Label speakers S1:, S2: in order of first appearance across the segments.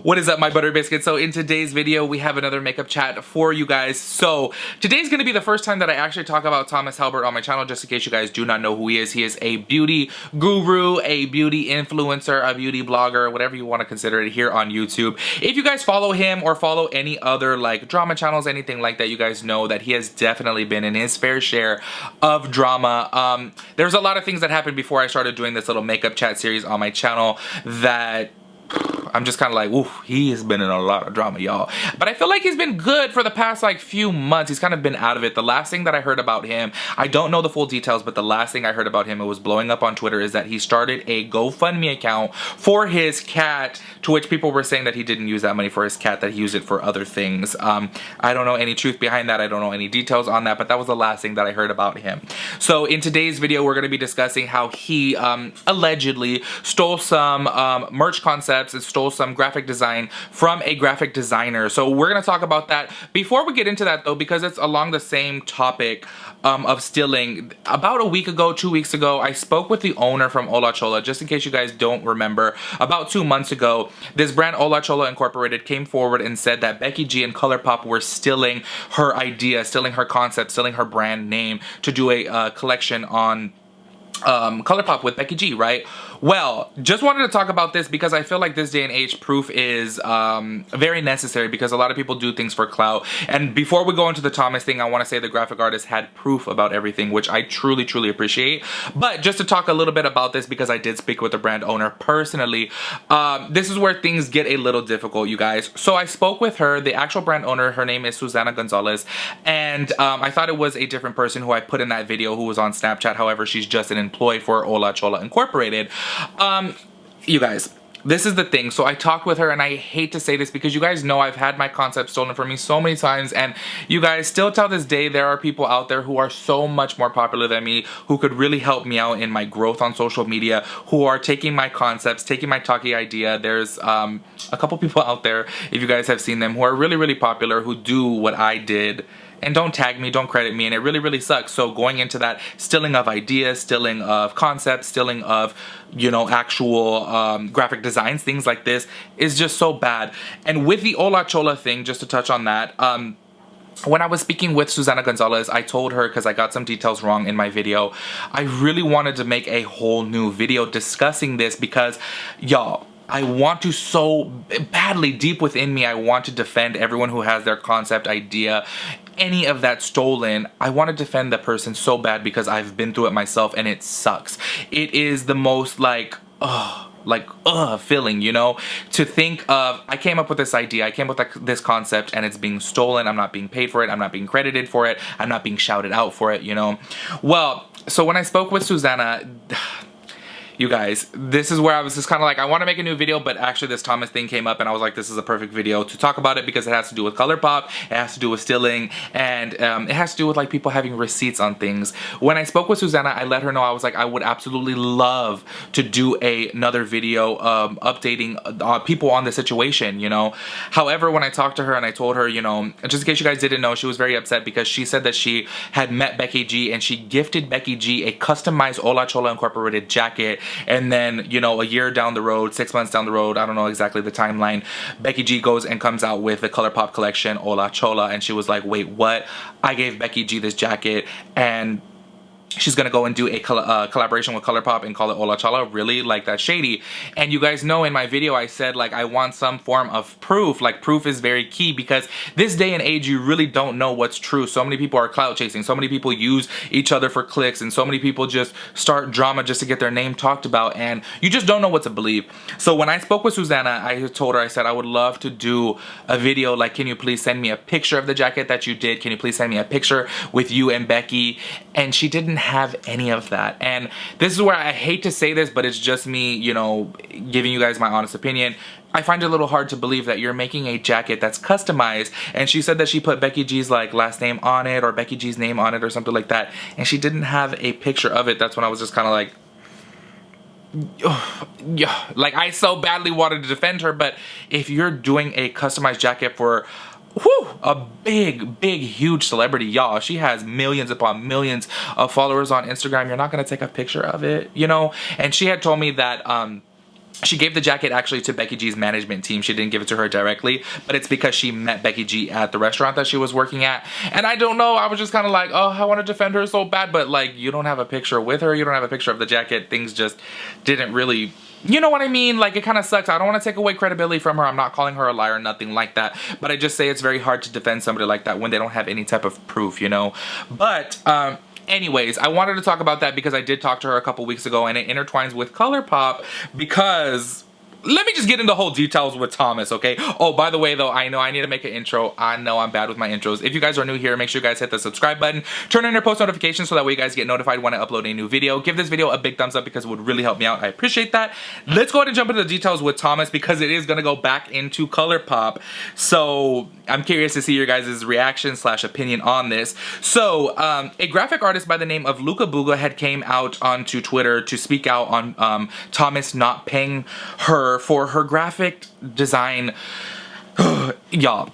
S1: What is up, my butter biscuits? So in today's video we have another makeup chat for you guys. So today's gonna be the first time that I actually talk about Thomas Halbert on my channel, just in case you guys do not know who he is. He is a beauty guru, a beauty influencer, a beauty blogger, whatever you want to consider it, here on YouTube. If you guys follow him or follow any other like drama channels, anything like that, you guys know that he has definitely been in his fair share of drama. There's a lot of things that happened before I started doing this little makeup chat series on my channel that I'm just kind of like, ooh, he has been in a lot of drama, y'all. But I feel like he's been good for the past like few months. He's kind of been out of it. The last thing that I heard about him, I don't know the full details, but the last thing I heard about him, it was blowing up on Twitter, is that he started a GoFundMe account for his cat, to which people were saying that he didn't use that money for his cat, that he used it for other things. I don't know any truth behind that. I don't know any details on that, but that was the last thing that I heard about him. So in today's video, we're going to be discussing how he allegedly stole some merch concepts and stole some graphic design from a graphic designer. So we're going to talk about that. Before we get into that though, because it's along the same topic of stealing, about a week ago, 2 weeks ago, I spoke with the owner from Ola Chola. Just in case you guys don't remember, about 2 months ago, this brand Ola Chola Incorporated came forward and said that Becky G and ColourPop were stealing her idea, stealing her concept, stealing her brand name to do a collection on ColourPop with Becky G, right? Well, just wanted to talk about this because I feel like this day and age proof is very necessary, because a lot of people do things for clout. And before we go into the Thomas thing, I want to say the graphic artist had proof about everything, which I truly, truly appreciate. But just to talk a little bit about this, because I did speak with the brand owner personally, this is where things get a little difficult, you guys. So I spoke with her, the actual brand owner. Her name is Susana Gonzalez, and I thought it was a different person who I put in that video who was on Snapchat. However, she's just an employee for Ola Chola Incorporated. You guys, this is the thing. So I talked with her, and I hate to say this because you guys know I've had my concept stolen from me so many times, and you guys still till this day there are people out there who are so much more popular than me, who could really help me out in my growth on social media, who are taking my concepts, taking my talkie idea. There's a couple people out there, if you guys have seen them, who are really, really popular, who do what I did and don't tag me, don't credit me, and it really, really sucks. So going into that stealing of ideas, stealing of concepts, stealing of, you know, actual graphic designs, things like this is just so bad. And with the Ola Chola thing, just to touch on that, when I was speaking with Susana Gonzalez, I told her, because I got some details wrong in my video, I really wanted to make a whole new video discussing this, because y'all, I want to so badly, deep within me, I want to defend everyone who has their concept idea, any of that stolen. I want to defend the person so bad because I've been through it myself, and it sucks. It is the most like feeling, you know, to think of, I came up with this idea, I came up with this concept, and it's being stolen. I'm not being paid for it, I'm not being credited for it, I'm not being shouted out for it, you know. Well, so when I spoke with Susana, you guys, this is where I was just kind of like, I want to make a new video, but actually this Thomas thing came up, and I was like, this is a perfect video to talk about it, because it has to do with ColourPop, it has to do with stealing, and it has to do with like people having receipts on things. When I spoke with Susana, I let her know, I was like, I would absolutely love to do another video updating people on the situation, you know. However, when I talked to her and I told her, you know, just in case you guys didn't know, she was very upset because she said that she had met Becky G and she gifted Becky G a customized Ola Chola Incorporated jacket. And then, you know, a year down the road, 6 months down the road, I don't know exactly the timeline, Becky G goes and comes out with the ColourPop collection, Ola Chola, and she was like, wait, what? I gave Becky G this jacket, and she's gonna go and do a collaboration with ColourPop and call it Ola Chola? Really? Like, that's shady. And you guys know in my video I said, like, I want some form of proof. Like, proof is very key, because this day and age you really don't know what's true. So many people are clout chasing, so many people use each other for clicks, and so many people just start drama just to get their name talked about, and you just don't know what to believe. So when I spoke with Susana, I told her, I said, I would love to do a video, like, can you please send me a picture of the jacket that you did? Can you please send me a picture with you and Becky? And she didn't have any of that. And this is where I hate to say this, but it's just me, you know, giving you guys my honest opinion. I find it a little hard to believe that you're making a jacket that's customized, and she said that she put Becky G's like last name on it, or Becky G's name on it, or something like that, and she didn't have a picture of it. That's when I was just kind of like, yeah, like, I so badly wanted to defend her. But if you're doing a customized jacket for a big, huge celebrity, y'all, she has millions upon millions of followers on Instagram, you're not gonna take a picture of it, you know. And she had told me that she gave the jacket actually to Becky G's management team. She didn't give it to her directly, but it's because she met Becky G at the restaurant that she was working at. And I don't know, I was just kind of like, oh, I want to defend her so bad, but like, you don't have a picture with her, you don't have a picture of the jacket. Things just didn't really, you know what I mean? Like, it kind of sucks. I don't want to take away credibility from her. I'm not calling her a liar, nothing like that. But I just say it's very hard to defend somebody like that when they don't have any type of proof, you know? But, anyways, I wanted to talk about that because I did talk to her a couple weeks ago, and it intertwines with ColourPop because... Let me just get into the whole details with Thomas, okay? Oh, by the way, though, I know I need to make an intro. I know I'm bad with my intros. If you guys are new here, make sure you guys hit the subscribe button. Turn on your post notifications so that way you guys get notified when I upload a new video. Give this video a big thumbs up because it would really help me out. I appreciate that. Let's go ahead and jump into the details with Thomas because it is going to go back into ColourPop. So I'm curious to see your guys' reaction / opinion on this. So a graphic artist by the name of Luca Buga had came out onto Twitter to speak out on Thomas not paying her for her graphic design. Y'all,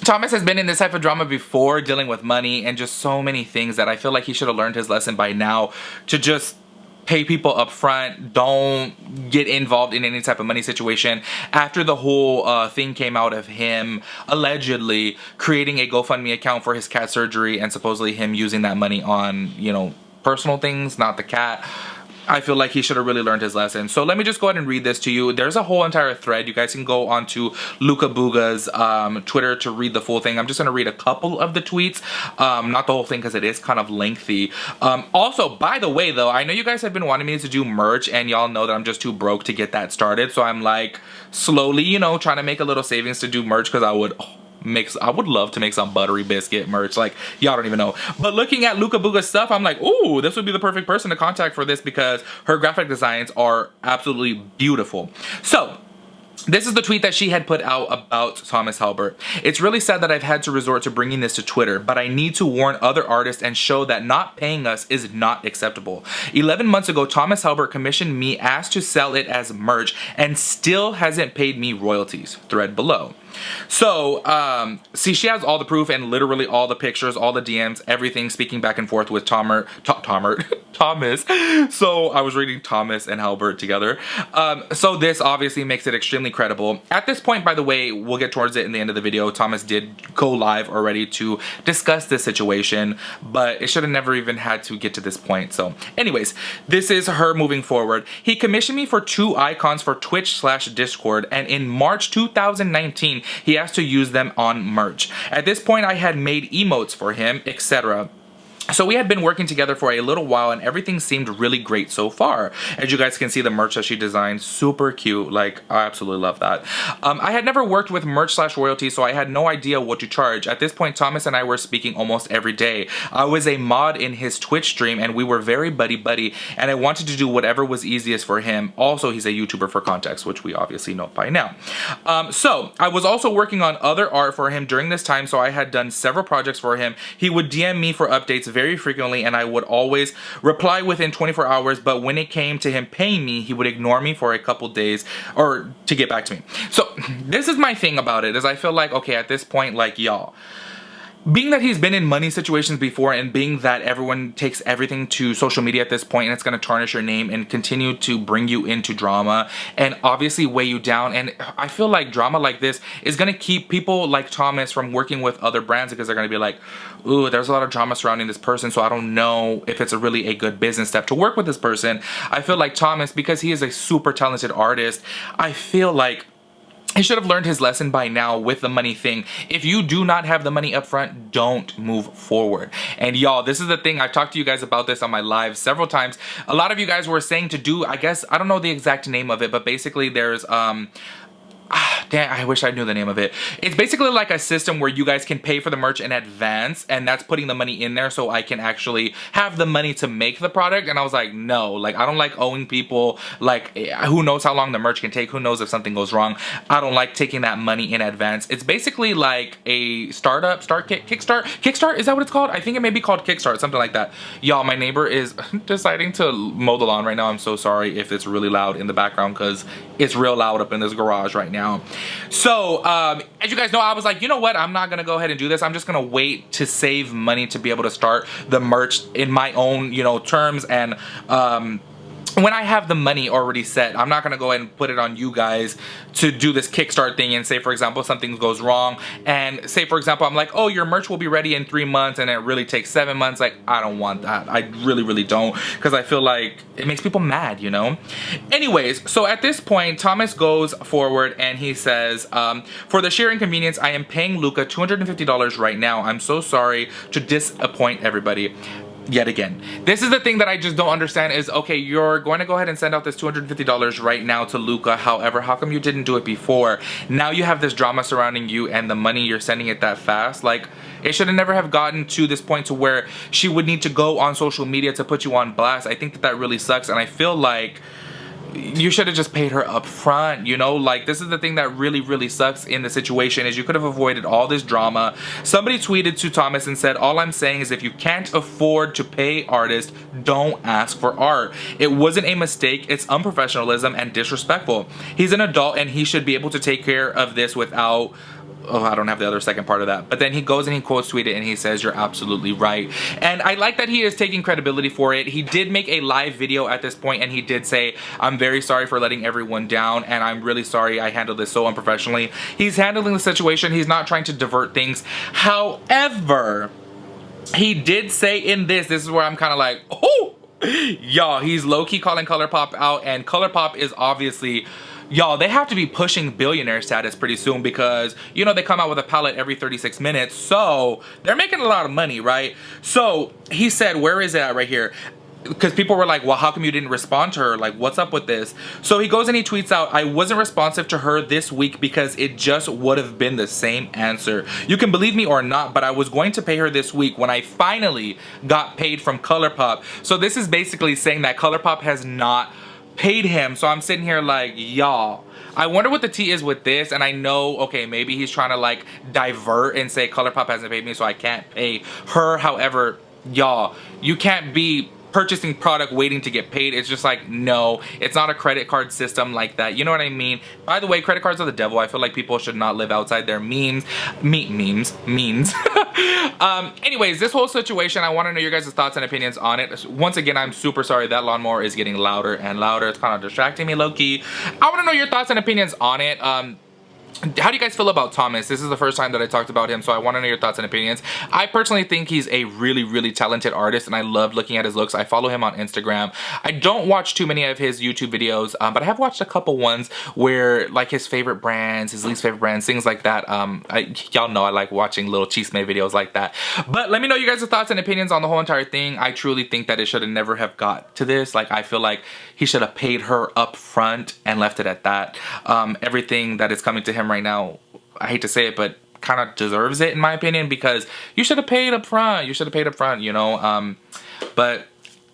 S1: Thomas has been in this type of drama before, dealing with money and just so many things that I feel like he should have learned his lesson by now to just pay people up front. Don't get involved in any type of money situation. After the whole thing came out of him allegedly creating a GoFundMe account for his cat surgery and supposedly him using that money on, you know, personal things, not the cat, I feel like he should have really learned his lesson. So let me just go ahead and read this to you. There's a whole entire thread. You guys can go onto Luca Buga's Twitter to read the full thing. I'm just going to read a couple of the tweets, not the whole thing because it is kind of lengthy. Also, by the way, though, I know you guys have been wanting me to do merch, and y'all know that I'm just too broke to get that started. So I'm like slowly, you know, trying to make a little savings to do merch because I would love to make some buttery biscuit merch. Like, y'all don't even know. But looking at Luca Buga's stuff, I'm like, ooh, this would be the perfect person to contact for this because her graphic designs are absolutely beautiful. So this is the tweet that she had put out about Thomas Halbert. It's really sad that I've had to resort to bringing this to Twitter, but I need to warn other artists and show that not paying us is not acceptable. 11 months ago, Thomas Halbert commissioned me, asked to sell it as merch, and still hasn't paid me royalties. Thread below. So, see, she has all the proof and literally all the pictures, all the DMs, everything, speaking back and forth with Thomas. So I was reading Thomas and Halbert together. So this obviously makes it extremely credible. At this point, by the way, we'll get towards it in the end of the video. Thomas did go live already to discuss this situation, but it should have never even had to get to this point. So anyways, this is her moving forward. He commissioned me for 2 icons for Twitch / Discord, and in March 2019, he asked to use them on merch. At this point, I had made emotes for him, etc. So we had been working together for a little while and everything seemed really great so far. As you guys can see, the merch that she designed, super cute. Like, I absolutely love that. I had never worked with merch / royalty, so I had no idea what to charge. At this point, Thomas and I were speaking almost every day. I was a mod in his Twitch stream and we were very buddy-buddy, and I wanted to do whatever was easiest for him. Also, he's a YouTuber for context, which we obviously know by now. So I was also working on other art for him during this time, so I had done several projects for him. He would DM me for updates very frequently and I would always reply within 24 hours, but when it came to him paying me, he would ignore me for a couple days or to get back to me. So this is my thing about it, is I feel like, okay, at this point, like, y'all, being that he's been in money situations before and being that everyone takes everything to social media at this point and it's going to tarnish your name and continue to bring you into drama and obviously weigh you down, and I feel like drama like this is going to keep people like Thomas from working with other brands because they're going to be like, ooh, there's a lot of drama surrounding this person, so I don't know if it's really a good business step to work with this person. I feel like Thomas, because he is a super talented artist, I feel like he should have learned his lesson by now with the money thing. If you do not have the money up front, don't move forward. And y'all, this is the thing. I've talked to you guys about this on my live several times. A lot of you guys were saying to do, I guess, I don't know the exact name of it, but basically there's, damn, I wish I knew the name of it. It's basically like a system where you guys can pay for the merch in advance, and that's putting the money in there so I can actually have the money to make the product. And I was like, no, like, I don't like owing people. Like, who knows how long the merch can take? Who knows if something goes wrong? I don't like taking that money in advance. It's basically like a startup, Kickstart, is that what it's called? I think it may be called Kickstart, something like that. Y'all, my neighbor is deciding to mow the lawn right now. I'm so sorry if it's really loud in the background because it's real loud up in this garage right now. So as you guys know, I was like, you know what, I'm not gonna go ahead and do this. I'm just gonna wait to save money to be able to start the merch in my own, you know, terms and when I have the money already set, I'm not gonna go ahead and put it on you guys to do this Kickstart thing and say, for example, something goes wrong and say, for example, I'm like, oh, your merch will be ready in 3 months and it really takes 7 months. Like, I don't want that. I really don't, because I feel like it makes people mad, you know? Anyways, so at this point, Thomas goes forward and he says, for the sheer inconvenience, I am paying Luca $250 right now. I'm so sorry to disappoint everybody. Yet again, this is the thing that I just don't understand is, okay, you're going to go ahead and send out this $250 right now to Luca. However, how come you didn't do it before? Now you have this drama surrounding you and the money, you're sending it that fast. Like, it should have never have gotten to this point to where she would need to go on social media to put you on blast. I think that that really sucks, and I feel like you should have just paid her up front, you know? Like, this is the thing that really sucks in the situation, is you could have avoided all this drama. Somebody tweeted to Thomas and said, all I'm saying is if you can't afford to pay artists, don't ask for art. It wasn't a mistake, it's unprofessionalism and disrespectful. He's an adult and he should be able to take care of this without, oh, I don't have the other second part of that. But then he goes and he quotes tweeted and he says, you're absolutely right. And I like that he is taking credibility for it. He did make a live video at this point and he did say, I'm very sorry for letting everyone down and I'm really sorry I handled this so unprofessionally. He's handling the situation. He's not trying to divert things. However, he did say in this is where I'm kind of like, oh, y'all, he's low-key calling ColourPop out, and ColourPop is obviously, y'all, they have to be pushing billionaire status pretty soon because, you know, they come out with a palette every 36 minutes, so they're making a lot of money, right? So he said, where is it at right here? Because people were like, well, how come you didn't respond to her? Like, what's up with this? So he goes and he tweets out, I wasn't responsive to her this week because it just would have been the same answer. You can believe me or not, but I was going to pay her this week when I finally got paid from ColourPop. So this is basically saying that ColourPop has not paid him. So I'm sitting here like, y'all, I wonder what the tea is with this. And I know, okay, maybe he's trying to like divert and say ColourPop hasn't paid me, so I can't pay her. However, y'all, you can't be purchasing product waiting to get paid. It's just like, no, it's not a credit card system like that. You know what I mean? By the way, credit cards are the devil. I feel like people should not live outside their means. Anyways, this whole situation, I want to know your guys' thoughts and opinions on it. Once again, I'm super sorry that lawnmower is getting louder and louder. It's kind of distracting me low-key. I want to know your thoughts and opinions on it. How do you guys feel about Thomas? This is the first time that I talked about him, so I want to know your thoughts and opinions. I personally think he's a really talented artist, and I love looking at his looks. I follow him on Instagram. I don't watch too many of his YouTube videos, but I have watched a couple ones where, like, his favorite brands, his least favorite brands, things like that. Y'all know I like watching little chisme videos like that. But let me know you guys' thoughts and opinions on the whole entire thing. I truly think that it should have never have got to this. Like, I feel like he should have paid her up front and left it at that. Everything that is coming to him right now, I hate to say it, but kind of deserves it in my opinion, because you should have paid up front. You should have paid up front, you know. But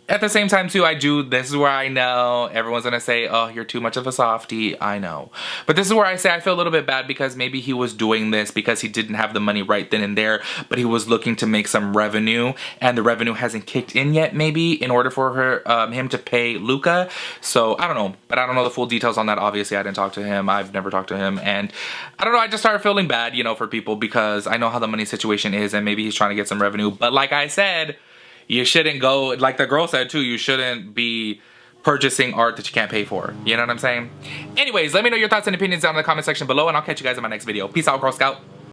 S1: at the same time too, this is where I know everyone's gonna say, oh, you're too much of a softie. I know, but this is where I say I feel a little bit bad, because maybe he was doing this because he didn't have the money right then and there, but he was looking to make some revenue, and the revenue hasn't kicked in yet, maybe, in order for him to pay Luca. So I don't know, but I don't know the full details on that. Obviously, I didn't talk to him. I've never talked to him, and I don't know, I just started feeling bad, you know, for people, because I know how the money situation is, and maybe he's trying to get some revenue. But like I said, you shouldn't go, like the girl said too, you shouldn't be purchasing art that you can't pay for. You know what I'm saying? Anyways, let me know your thoughts and opinions down in the comment section below, and I'll catch you guys in my next video. Peace out, Girl Scout.